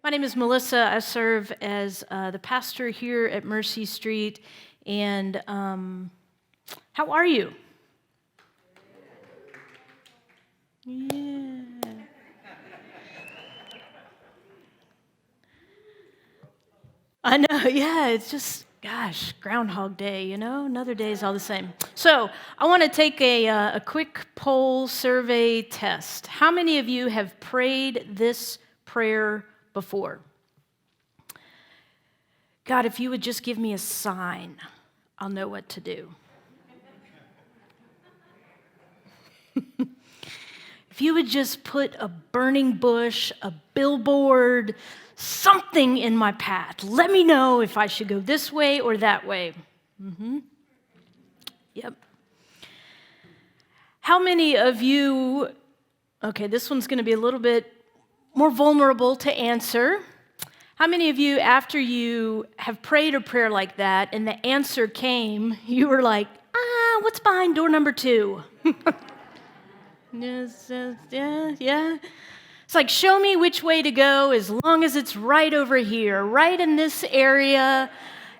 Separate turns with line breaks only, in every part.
My name is Melissa. I serve as the pastor here at Mercy Street. And how are you? Yeah. I know, yeah, it's just, gosh, Groundhog Day, another day is all the same. So I want to take a quick poll survey test. How many of you have prayed this prayer before? God, if you would just give me a sign, I'll know what to do. If you would just put a burning bush, a billboard, something in my path, let me know if I should go this way or that way. Yep. How many of you, okay, this one's going to be a little bit more vulnerable to answer. How many of you, after you have prayed a prayer like that and the answer came, you were like, what's behind door number 2? Yes, yeah. It's like, show me which way to go as long as it's right over here, right in this area.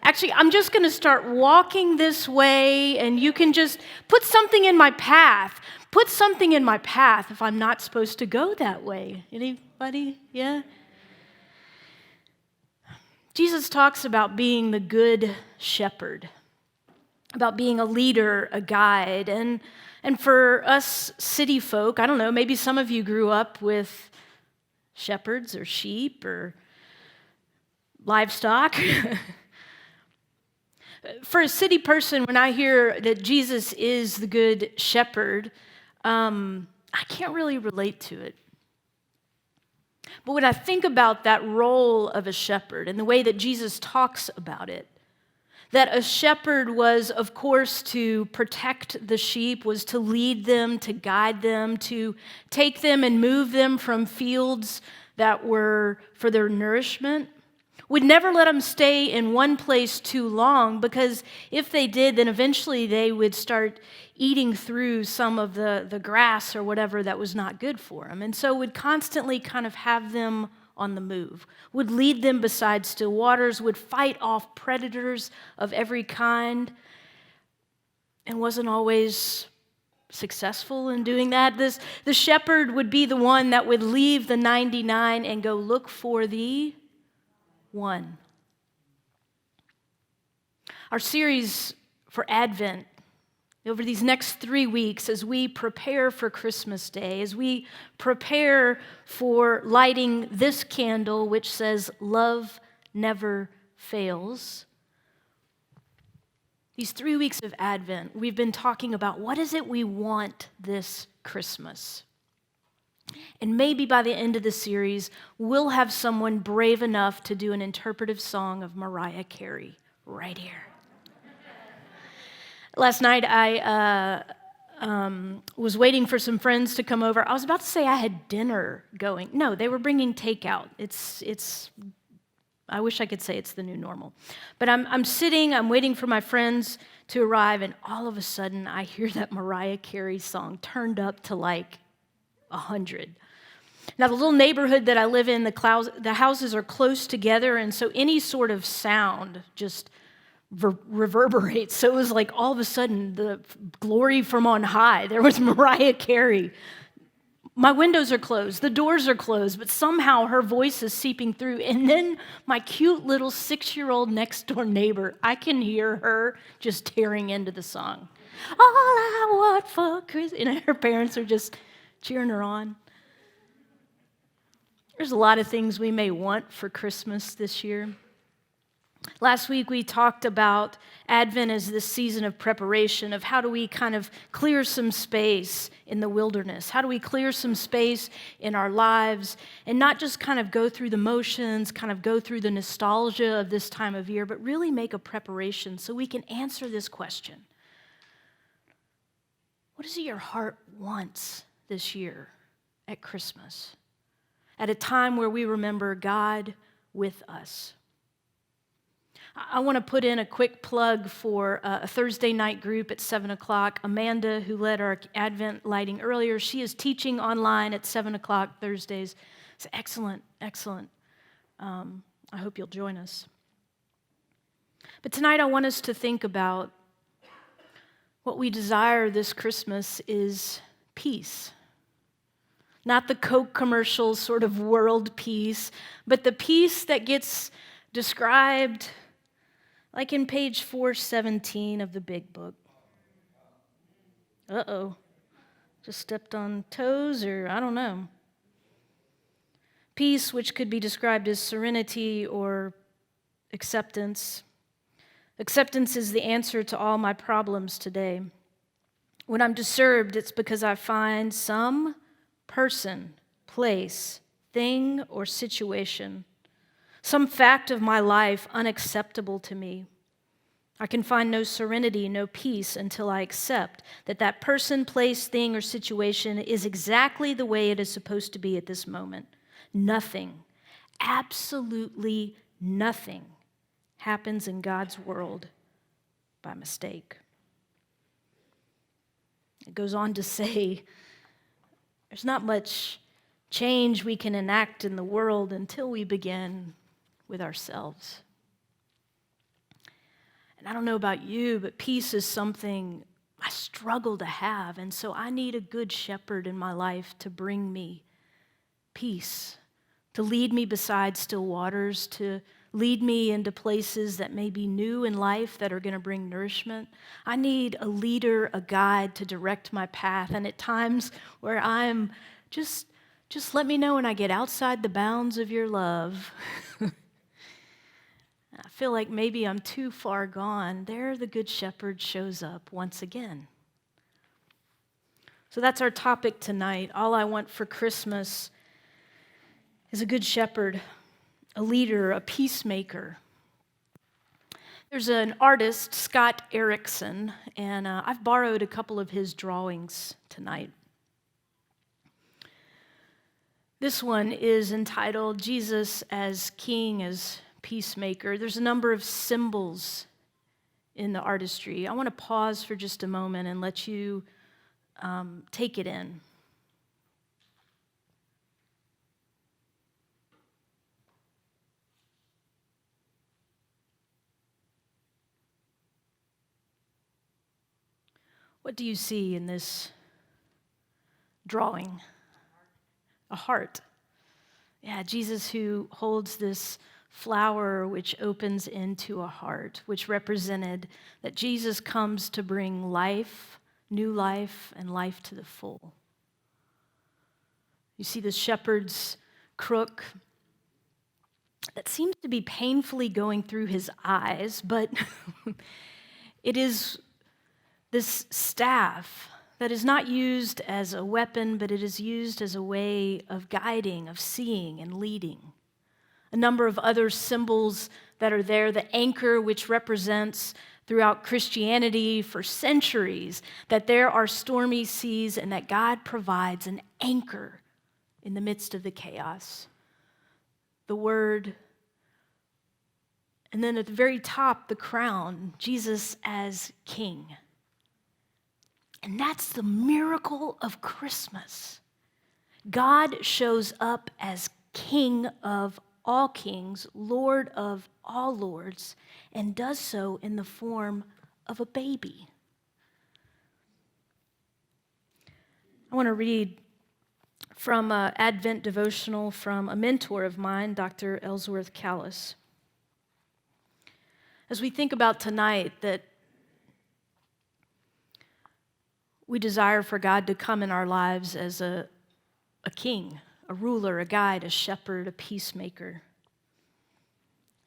Actually, I'm just going to start walking this way, and you can just put something in my path. Put something in my path if I'm not supposed to go that way. Anybody? Yeah? Jesus talks about being the good shepherd, about being a leader, a guide. And for us city folk, I don't know, maybe some of you grew up with shepherds or sheep or livestock. For a city person, when I hear that Jesus is the good shepherd, I can't really relate to it. But when I think about that role of a shepherd and the way that Jesus talks about it, that a shepherd was, of course, to protect the sheep, was to lead them, to guide them, to take them and move them from fields that were for their nourishment. Would never let them stay in one place too long, because if they did, then eventually they would start eating through some of the grass or whatever that was not good for them. And so would constantly kind of have them on the move, would lead them beside still waters, would fight off predators of every kind, and wasn't always successful in doing that. The shepherd would be the one that would leave the 99 and go look for the one. Our series for Advent, over these next 3 weeks, as we prepare for Christmas Day, as we prepare for lighting this candle, which says, "Love never fails." These 3 weeks of Advent, we've been talking about what is it we want this Christmas. And maybe by the end of the series, we'll have someone brave enough to do an interpretive song of Mariah Carey right here. Last night, I was waiting for some friends to come over. I was about to say I had dinner going. No, they were bringing takeout. It's. I wish I could say it's the new normal. But I'm sitting, I'm waiting for my friends to arrive, and all of a sudden, I hear that Mariah Carey song turned up to like 100. Now, the little neighborhood that I live in, the houses are close together, and so any sort of sound just reverberates. So it was like all of a sudden the glory from on high. There was Mariah Carey. My windows are closed, the doors are closed, but somehow her voice is seeping through. And then my cute little 6-year-old next door neighbor, I can hear her just tearing into the song. All I want for Christmas. And her parents are just cheering her on. There's a lot of things we may want for Christmas this year. Last week, we talked about Advent as this season of preparation, of how do we kind of clear some space in the wilderness? How do we clear some space in our lives and not just kind of go through the motions, kind of go through the nostalgia of this time of year, but really make a preparation so we can answer this question. What is it your heart wants this year at Christmas? At a time where we remember God with us. I want to put in a quick plug for a Thursday night group at 7 o'clock. Amanda, who led our Advent lighting earlier, she is teaching online at 7 o'clock Thursdays. It's excellent, excellent. I hope you'll join us. But tonight I want us to think about what we desire this Christmas is peace. Not the Coke commercial sort of world peace, but the peace that gets described like in page 417 of the big book. Uh-oh. Just stepped on toes, or I don't know. Peace, which could be described as serenity or acceptance. Acceptance is the answer to all my problems today. When I'm disturbed, it's because I find some person, place, thing, or situation, some fact of my life unacceptable to me. I can find no serenity, no peace until I accept that that person, place, thing, or situation is exactly the way it is supposed to be at this moment. Nothing, absolutely nothing happens in God's world by mistake. It goes on to say, there's not much change we can enact in the world until we begin with ourselves. And I don't know about you, but peace is something I struggle to have, and so I need a good shepherd in my life to bring me peace, to lead me beside still waters, to lead me into places that may be new in life that are going to bring nourishment. I need a leader, a guide to direct my path, and at times where I'm just let me know when I get outside the bounds of your love. I feel like maybe I'm too far gone. There the Good Shepherd shows up once again. So that's our topic tonight. All I want for Christmas is a good shepherd, a leader, a peacemaker. There's an artist, Scott Erickson, and I've borrowed a couple of his drawings tonight. This one is entitled Jesus as King, as Peacemaker. There's a number of symbols in the artistry. I want to pause for just a moment and let you take it in. What do you see in this drawing? A heart. Yeah, Jesus who holds this flower which opens into a heart, which represented that Jesus comes to bring life, new life, and life to the full. You see the shepherd's crook that seems to be painfully going through his eyes, but it is this staff that is not used as a weapon, but it is used as a way of guiding, of seeing, and leading. A number of other symbols that are there, the anchor, which represents throughout Christianity for centuries that there are stormy seas and that God provides an anchor in the midst of the chaos. The word, and then at the very top, the crown, Jesus as King. And that's the miracle of Christmas. God shows up as King of all kings, Lord of all lords, and does so in the form of a baby. I want to read from an Advent devotional from a mentor of mine, Dr. Ellsworth Callis. As we think about tonight that we desire for God to come in our lives as a king, a ruler, a guide, a shepherd, a peacemaker.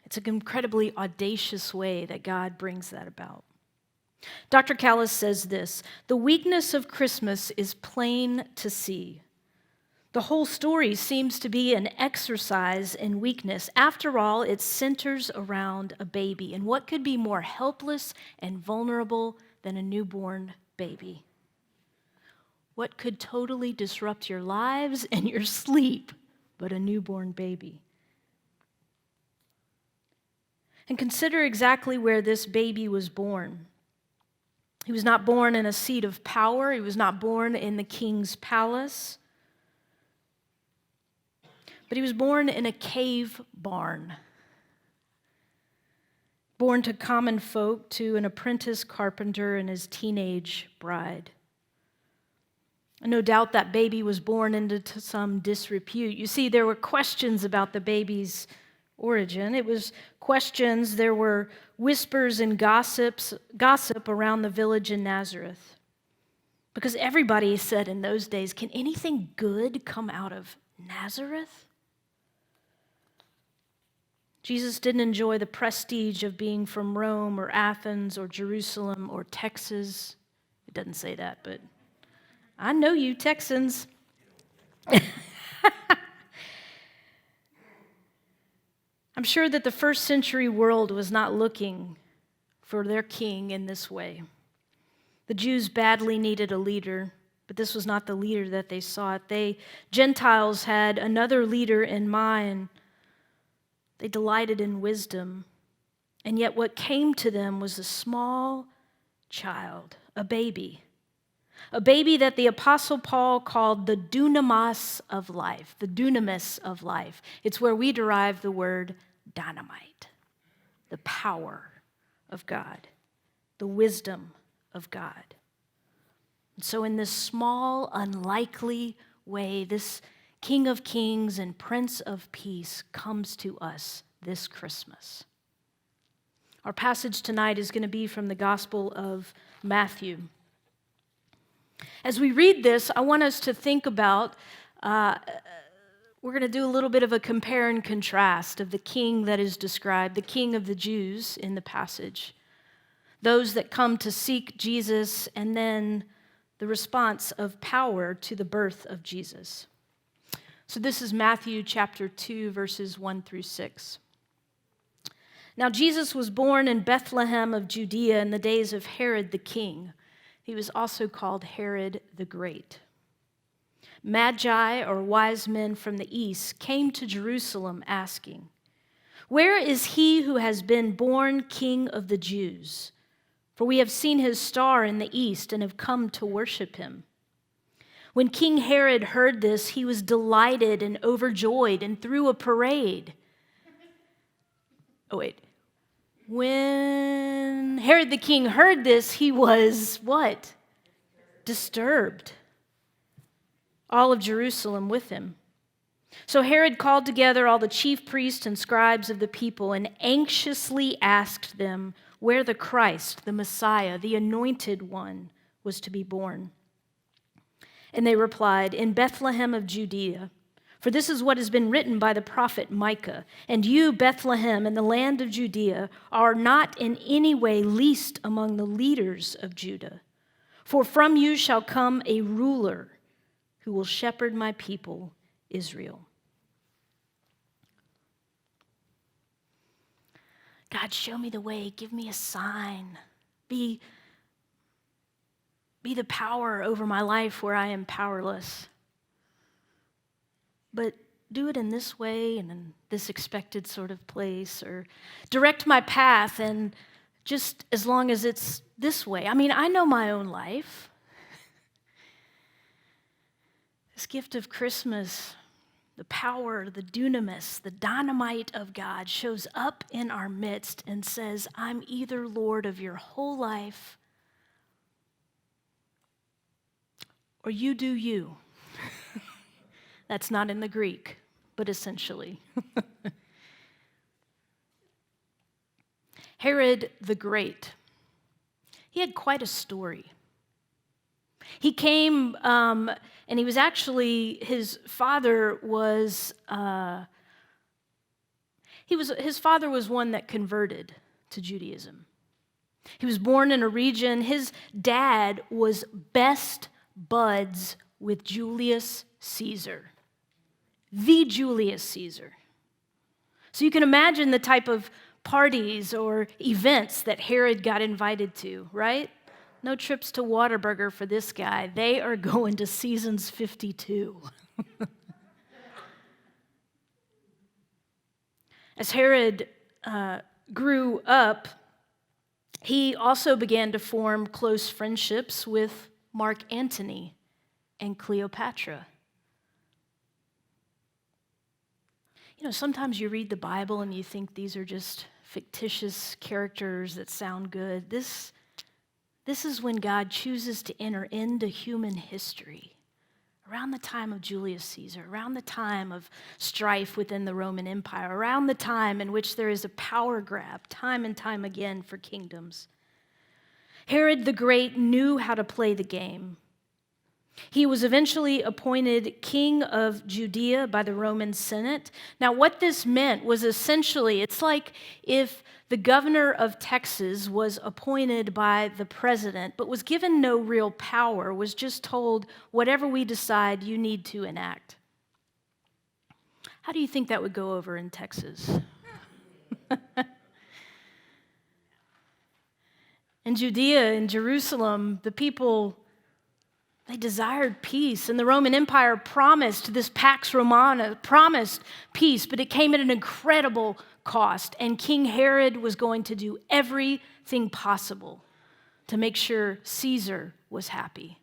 It's an incredibly audacious way that God brings that about. Dr. Callis says this: the weakness of Christmas is plain to see. The whole story seems to be an exercise in weakness. After all, it centers around a baby. And what could be more helpless and vulnerable than a newborn baby? What could totally disrupt your lives and your sleep but a newborn baby? And consider exactly where this baby was born. He was not born in a seat of power. He was not born in the king's palace. But he was born in a cave barn, born to common folk, to an apprentice carpenter and his teenage bride. And no doubt that baby was born into some disrepute. You see, there were questions about the baby's origin. It was questions, there were whispers and gossip around the village in Nazareth. Because everybody said in those days, can anything good come out of Nazareth? Jesus didn't enjoy the prestige of being from Rome or Athens or Jerusalem or Texas. It doesn't say that, but I know you Texans. I'm sure that the first century world was not looking for their king in this way. The Jews badly needed a leader, but this was not the leader that they sought. Gentiles had another leader in mind. They delighted in wisdom, and yet what came to them was a small child, a baby that the Apostle Paul called the dunamis of life, the dunamis of life. It's where we derive the word dynamite, the power of God, the wisdom of God. And so in this small, unlikely way, this King of Kings and Prince of Peace comes to us this Christmas. Our passage tonight is going to be from the Gospel of Matthew. As we read this, I want us to think about, we're going to do a little bit of a compare and contrast of the king that is described, the king of the Jews in the passage, those that come to seek Jesus, and then the response of power to the birth of Jesus. So this is Matthew chapter 2, verses 1 through 6. Now Jesus was born in Bethlehem of Judea in the days of Herod the king. He was also called Herod the Great. Magi, or wise men from the east, came to Jerusalem asking, "Where is he who has been born King of the Jews? For we have seen his star in the east and have come to worship him." When King Herod heard this, he was delighted and overjoyed and threw a parade. When Herod the king heard this, he was what? Disturbed. All of Jerusalem with him. So Herod called together all the chief priests and scribes of the people and anxiously asked them where the Christ, the Messiah, the anointed one, was to be born. And they replied, "In Bethlehem of Judea. For this is what has been written by the prophet Micah. And you, Bethlehem, in the land of Judea, are not in any way least among the leaders of Judah. For from you shall come a ruler who will shepherd my people, Israel." God, show me the way. Give me a sign. Be the power over my life where I am powerless. But do it in this way and in this expected sort of place, or direct my path, and just as long as it's this way. I mean, I know my own life. This gift of Christmas, the power, the dunamis, the dynamite of God shows up in our midst and says, I'm either Lord of your whole life or you do you. That's not in the Greek, but essentially. Herod the Great, he had quite a story. He came, and he was actually, his father was one that converted to Judaism. He was born in a region, his dad was best buds with Julius Caesar. The Julius Caesar. So you can imagine the type of parties or events that Herod got invited to, right? No trips to Whataburger for this guy. They are going to Seasons 52. As Herod grew up, he also began to form close friendships with Mark Antony and Cleopatra. Sometimes you read the Bible and you think these are just fictitious characters that sound good. This is when God chooses to enter into human history around the time of Julius Caesar, around the time of strife within the Roman Empire, around the time in which there is a power grab time and time again for kingdoms. Herod the Great knew how to play the game. He was eventually appointed king of Judea by the Roman Senate. Now, what this meant was essentially, it's like if the governor of Texas was appointed by the president, but was given no real power, was just told, whatever we decide, you need to enact. How do you think that would go over in Texas? In Judea, in Jerusalem, the people, they desired peace, and the Roman Empire promised, this Pax Romana promised peace, but it came at an incredible cost, and King Herod was going to do everything possible to make sure Caesar was happy.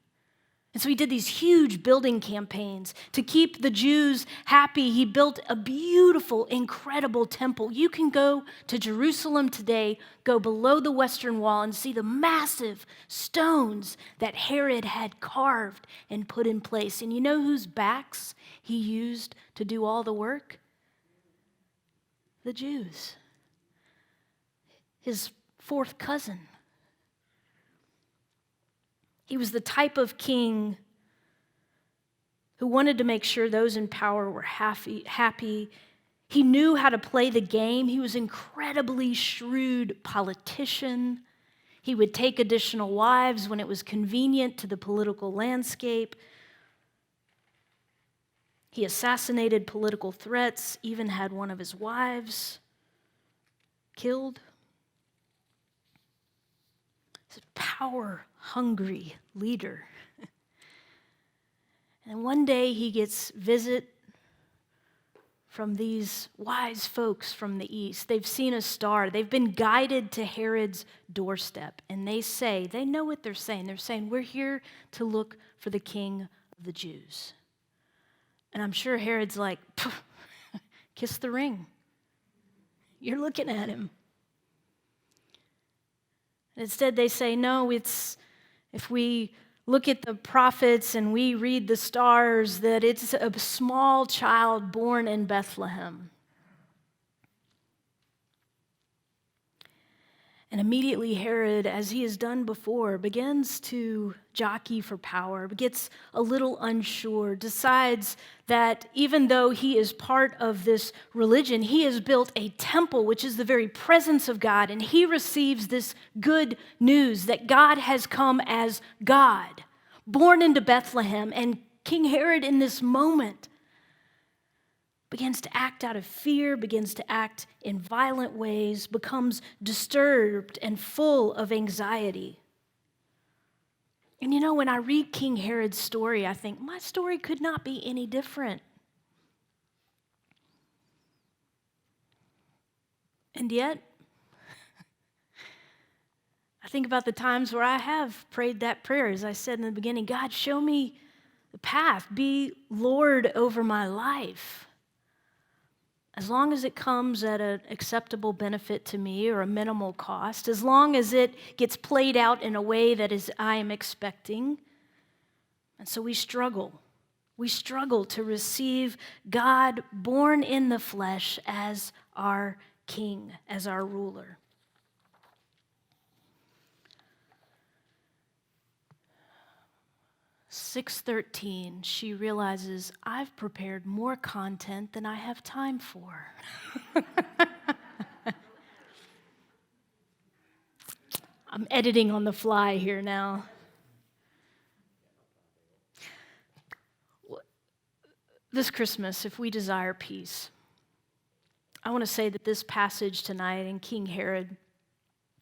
And so he did these huge building campaigns to keep the Jews happy. He built a beautiful, incredible temple. You can go to Jerusalem today, go below the Western Wall, and see the massive stones that Herod had carved and put in place. And you know whose backs he used to do all the work? The Jews. His fourth cousin. He was the type of king who wanted to make sure those in power were happy. He knew how to play the game. He was an incredibly shrewd politician. He would take additional wives when it was convenient to the political landscape. He assassinated political threats, even had one of his wives killed. He's a power-hungry leader. And one day he gets visit from these wise folks from the east. They've seen a star. They've been guided to Herod's doorstep. And they know what they're saying. They're saying, we're here to look for the king of the Jews. And I'm sure Herod's like, kiss the ring. You're looking at him. Instead, they say, no, it's if we look at the prophets and we read the stars, that it's a small child born in Bethlehem. And immediately Herod, as he has done before, begins to jockey for power, gets a little unsure, decides that even though he is part of this religion, he has built a temple, which is the very presence of God, and he receives this good news that God has come as God, born into Bethlehem. And King Herod, in this moment, begins to act out of fear, begins to act in violent ways, becomes disturbed and full of anxiety. And when I read King Herod's story, I think, my story could not be any different. And yet, I think about the times where I have prayed that prayer, as I said in the beginning, God, show me the path, be Lord over my life. As long as it comes at an acceptable benefit to me or a minimal cost, as long as it gets played out in a way that is I am expecting. And so we struggle. We struggle to receive God born in the flesh as our king, as our ruler. "6:13, she realizes I've prepared more content than I have time for." I'm editing on the fly here now. This Christmas, if we desire peace, I want to say that this passage tonight in King Herod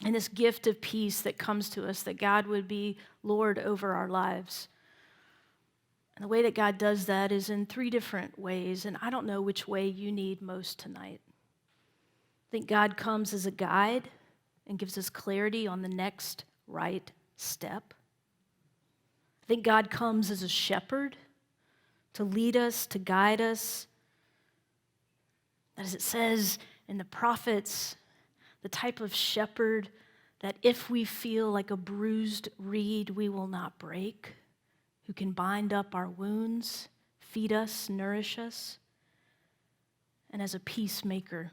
and this gift of peace that comes to us, that God would be Lord over our lives. And the way that God does that is in 3 different ways, and I don't know which way you need most tonight. I think God comes as a guide and gives us clarity on the next right step. I think God comes as a shepherd to lead us, to guide us. That as it says in the prophets, the type of shepherd that if we feel like a bruised reed, we will not break, who can bind up our wounds, feed us, nourish us, and as a peacemaker,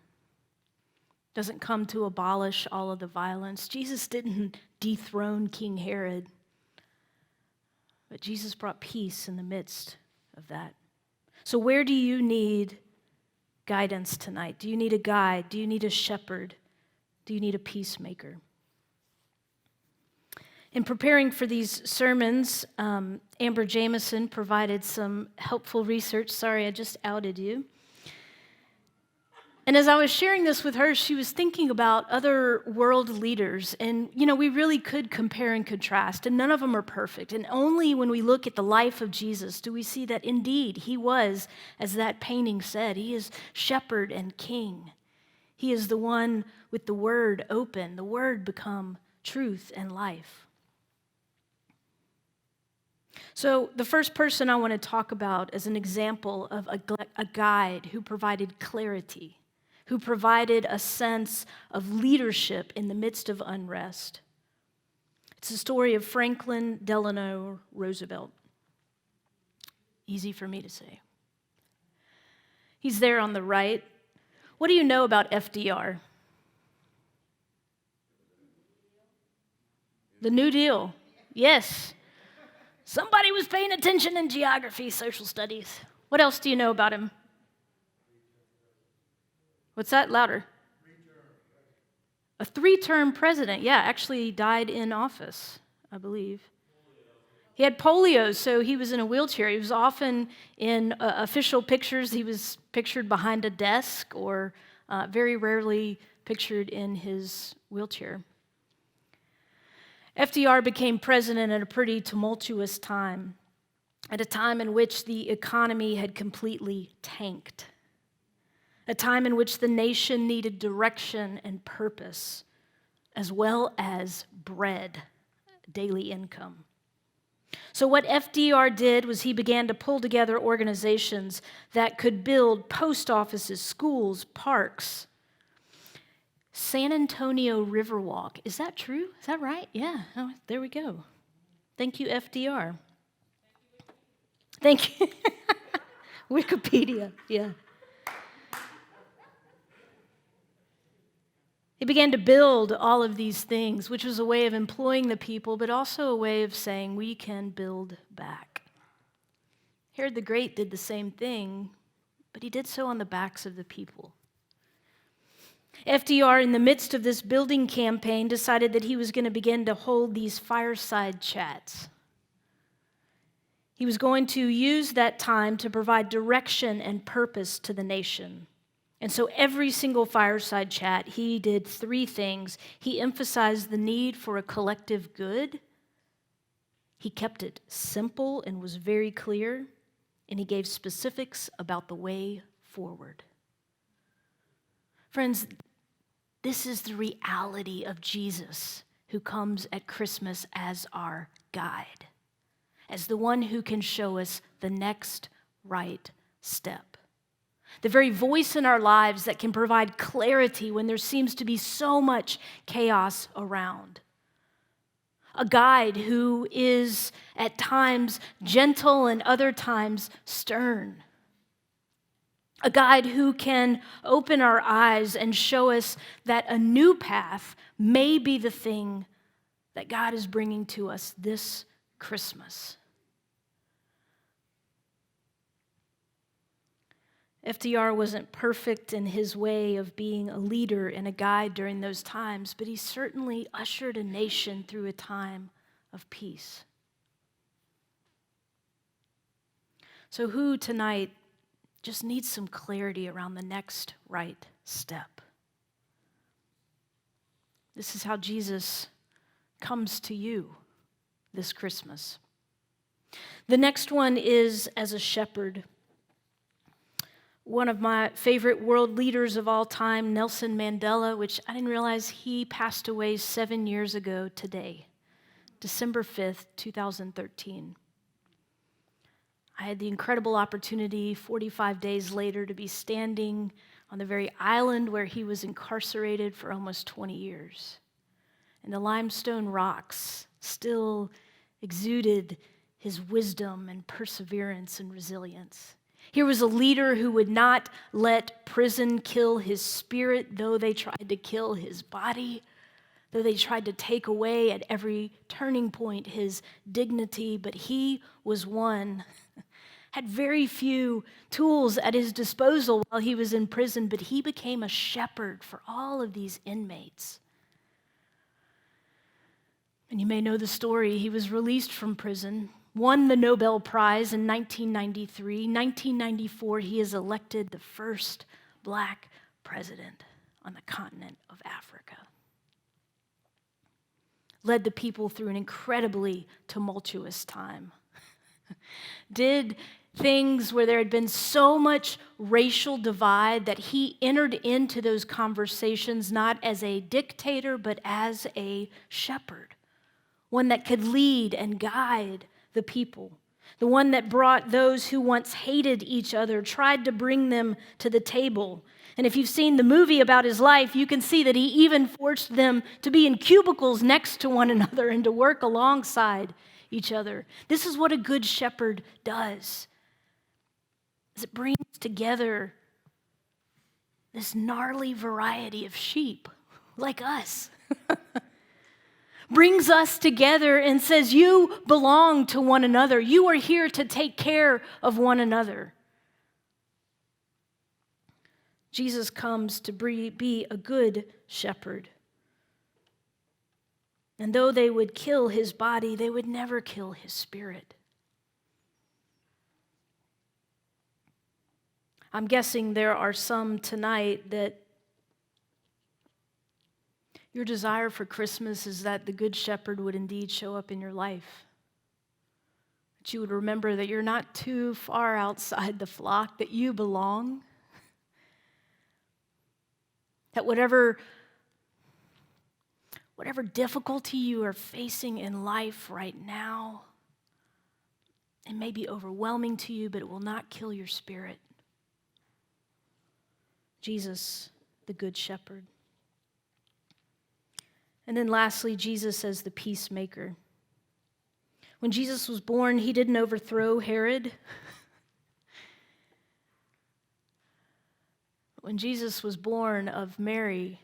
doesn't come to abolish all of the violence. Jesus didn't dethrone King Herod, but Jesus brought peace in the midst of that. So where do you need guidance tonight? Do you need a guide? Do you need a shepherd? Do you need a peacemaker? In preparing for these sermons, Amber Jameson provided some helpful research. Sorry, I just outed you. And as I was sharing this with her, she was thinking about other world leaders. And, we really could compare and contrast, and none of them are perfect. And only when we look at the life of Jesus do we see that indeed he was, as that painting said, he is shepherd and king. He is the one with the word open, the word become truth and life. So the first person I want to talk about as an example of a guide who provided clarity, who provided a sense of leadership in the midst of unrest. It's the story of Franklin Delano Roosevelt. Easy for me to say. He's there on the right. What do you know about FDR? The New Deal. Yes. Somebody was paying attention in geography, social studies. What else do you know about him? What's that? Louder. A 3-term president. Yeah, actually died in office, I believe. He had polio, so he was in a wheelchair. He was often in official pictures. He was pictured behind a desk or very rarely pictured in his wheelchair. FDR became president at a pretty tumultuous time, at a time in which the economy had completely tanked, a time in which the nation needed direction and purpose, as well as bread, daily income. So what FDR did was he began to pull together organizations that could build post offices, schools, parks. San Antonio Riverwalk. Is that true? Is that right? Yeah. Oh, there we go. Thank you, FDR. Thank you. Wikipedia. Yeah. He began to build all of these things, which was a way of employing the people, but also a way of saying we can build back. Herod the Great did the same thing, but he did so on the backs of the people. FDR, in the midst of this building campaign, decided that he was going to begin to hold these fireside chats. He was going to use that time to provide direction and purpose to the nation. And so every single fireside chat, he did 3 things. He emphasized the need for a collective good. He kept it simple and was very clear. And he gave specifics about the way forward. Friends, this is the reality of Jesus who comes at Christmas as our guide, as the one who can show us the next right step. The very voice in our lives that can provide clarity when there seems to be so much chaos around. A guide who is at times gentle and other times stern. A guide who can open our eyes and show us that a new path may be the thing that God is bringing to us this Christmas. FDR wasn't perfect in his way of being a leader and a guide during those times, but he certainly ushered a nation through a time of peace. So who tonight just needs some clarity around the next right step? This is how Jesus comes to you this Christmas. The next one is as a shepherd. One of my favorite world leaders of all time, Nelson Mandela, which I didn't realize he passed away 7 years ago today, December 5th, 2013. I had the incredible opportunity 45 days later to be standing on the very island where he was incarcerated for almost 20 years. And the limestone rocks still exuded his wisdom and perseverance and resilience. Here was a leader who would not let prison kill his spirit, though they tried to kill his body, though they tried to take away at every turning point his dignity. But he was one, had very few tools at his disposal while he was in prison, but he became a shepherd for all of these inmates. And you may know the story. He was released from prison, won the Nobel Prize in 1993. 1994, he is elected the first black president on the continent of Africa. Led the people through an incredibly tumultuous time. Did things where there had been so much racial divide that he entered into those conversations not as a dictator, but as a shepherd. One that could lead and guide the people. The one that brought those who once hated each other, tried to bring them to the table. And if you've seen the movie about his life, you can see that he even forced them to be in cubicles next to one another and to work alongside each other. This is what a good shepherd does. It brings together this gnarly variety of sheep like us. Brings us together and says, you belong to one another. You are here to take care of one another. Jesus comes to be a good shepherd. And though they would kill his body, they would never kill his spirit. I'm guessing there are some tonight that your desire for Christmas is that the Good Shepherd would indeed show up in your life. That you would remember that you're not too far outside the flock, that you belong. That whatever difficulty you are facing in life right now, it may be overwhelming to you, but it will not kill your spirit. Jesus, the Good Shepherd. And then lastly, Jesus as the peacemaker. When Jesus was born, he didn't overthrow Herod. When Jesus was born of Mary,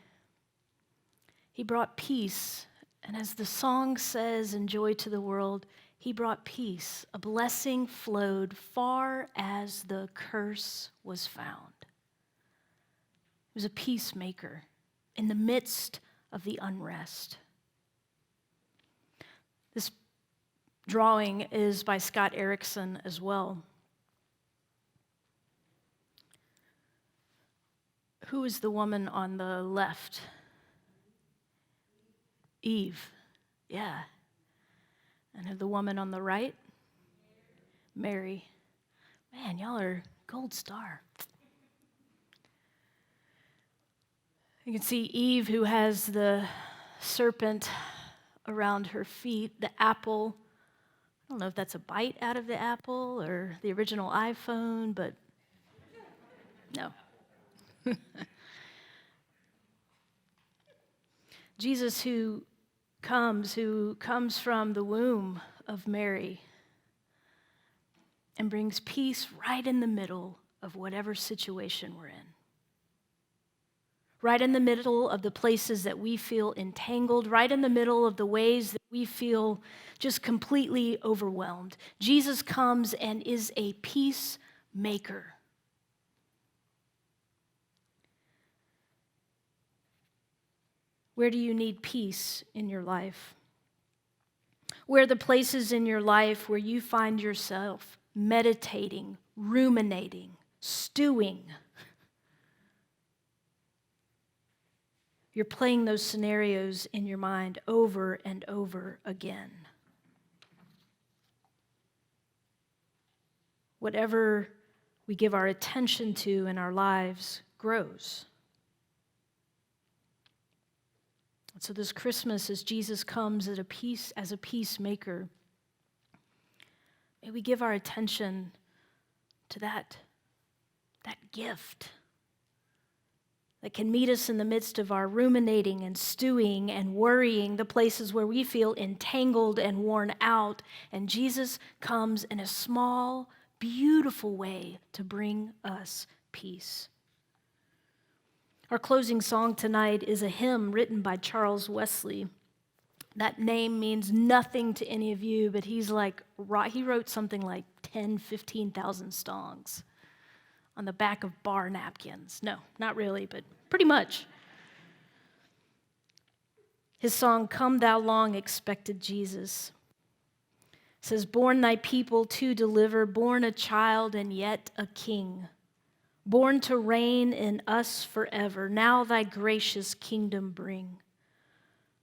he brought peace. And as the song says in Joy to the World, he brought peace. A blessing flowed far as the curse was found. He was a peacemaker in the midst of the unrest. This drawing is by Scott Erickson as well. Who is the woman on the left? Eve. Yeah. And the woman on the right? Mary. Man, y'all are gold star. You can see Eve, who has the serpent around her feet, the apple. I don't know if that's a bite out of the apple or the original iPhone, but no. Jesus who comes from the womb of Mary and brings peace right in the middle of whatever situation we're in. Right in the middle of the places that we feel entangled, right in the middle of the ways that we feel just completely overwhelmed. Jesus comes and is a peacemaker. Where do you need peace in your life? Where are the places in your life where you find yourself meditating, ruminating, stewing? You're playing those scenarios in your mind over and over again. Whatever we give our attention to in our lives grows. So this Christmas, as Jesus comes as a peacemaker, may we give our attention to that gift that can meet us in the midst of our ruminating and stewing and worrying, the places where we feel entangled and worn out. And Jesus comes in a small, beautiful way to bring us peace. Our closing song tonight is a hymn written by Charles Wesley. That name means nothing to any of you, but he wrote something like 10, 15,000 songs on the back of bar napkins. No, not really, but pretty much. His song, Come Thou Long Expected Jesus, says, born thy people to deliver, born a child and yet a king, born to reign in us forever, now thy gracious kingdom bring.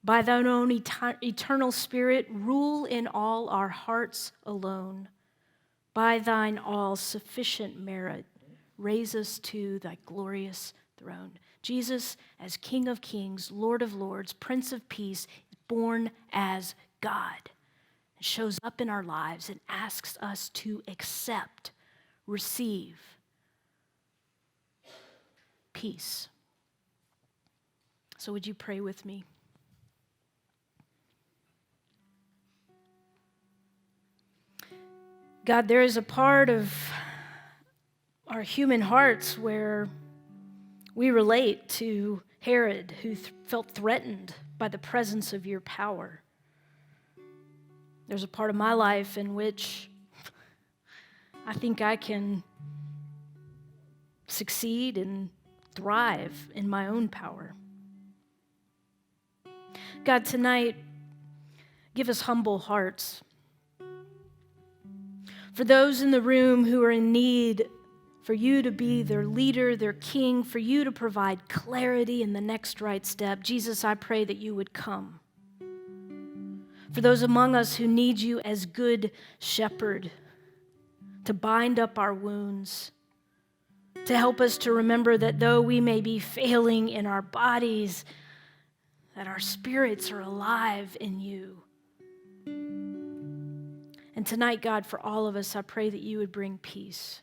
By thine own eternal spirit, rule in all our hearts alone. By thine all-sufficient merit, raise us to thy glorious throne. Jesus, as King of Kings, Lord of Lords, Prince of Peace, born as God, shows up in our lives and asks us to accept, receive peace. So would you pray with me? God, there is a part of our human hearts where we relate to Herod, who felt threatened by the presence of your power. There's a part of my life in which I think I can succeed and thrive in my own power. God, tonight, give us humble hearts. For those in the room who are in need for you to be their leader, their king, for you to provide clarity in the next right step, Jesus, I pray that you would come. For those among us who need you as good shepherd, to bind up our wounds, to help us to remember that though we may be failing in our bodies, that our spirits are alive in you. And tonight, God, for all of us, I pray that you would bring peace.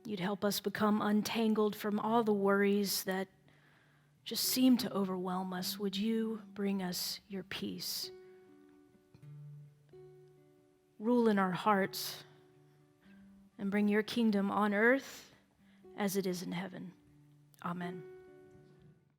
You'd help us become untangled from all the worries that just seem to overwhelm us. Would you bring us your peace? Rule in our hearts and bring your kingdom on earth as it is in heaven. Amen.